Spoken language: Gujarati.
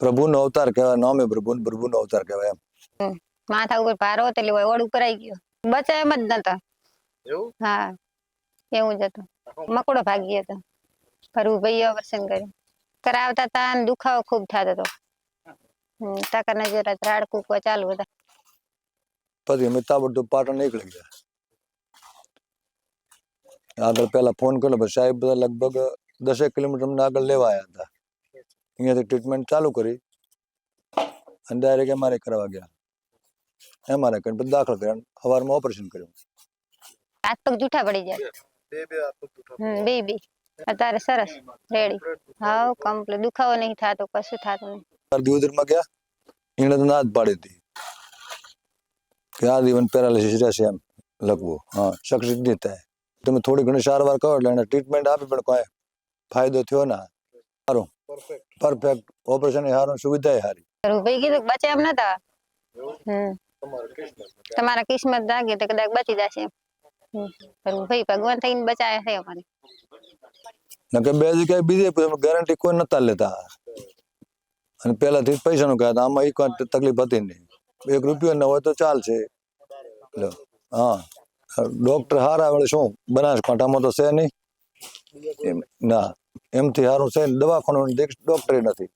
પ્રભુનો અવતાર કહેવાય, નામે પ્રભુનો અવતાર કહેવાય એમ. માથા ઉપર ભાર હોત એટલે ઓડ ઉપર આવી ગયો, બચાય એમ જ નતો. હા એવું જ હતું, મકોડો ભાગી ગયો હતો. ફરવું ભાઈ ઓપરેશન કર્યું, કરાવતા હતા ને દુખાવો ખૂબ થતો હતો. તાકા નજર રાડ કૂકવા ચાલુ હતા. પછી અમે તાબડતોબ પાટણ નીકળી ગયા. આગળ પેલા ફોન કર્યો, પછી સાહેબ બધા લગભગ 10 કિલોમીટર અમને આગળ લેવા આવ્યા હતા. અહીંયાથી ટ્રીટમેન્ટ ચાલુ કરી અને ડાયરેક્ટ એમઆરઆઈ કરવા ગયા. એમઆરઆઈ કરીને પછી દાખલ કર્યા, સવારમાં ઓપરેશન કર્યું. હાથ પગ જૂઠા પડી જાય, બે અત્યારે સરસ રેડી. હાવ કમ્પ્લીટ, દુખાવો નહીં થતો, કશું થતું નહીં. દિવદરમાં ગયા, એને તો ના જ પાડી હતી કે આ જીવન પેરાલિસિસ રહેશે એમ લખવું. હા, સક્સેસ નહીં થાય. તમે થોડી ઘણી સારવાર કરો એટલે એને ટ્રીટમેન્ટ આપી, પણ કોઈ ફાયદો થયો ના. સારું પરફેક્ટ ઓપરેશન સારું, સુવિધા સારી. ભાઈ કીધું બચે એમ નતા. તમારા કિસ્મત જાગે તો કદાચ બચી જશે એમ. ભાઈ ભગવાન થઈને બચાયા છે અમારે. નકર બે જગ્યાએ બીજે ગેરંટી કોઈ નતા લેતા, અને પેલાથી જ પૈસાનું કહેતા. આમાં એક તકલીફ હતી નહીં, 1 રૂપિયો ન હોય તો ચાલશે. હા, ડોક્ટર હારા વળે શું બનાસકાંઠામાં તો છે નહીં ના, એમથી સારું છે દવાખાનું, ડોક્ટરે નથી.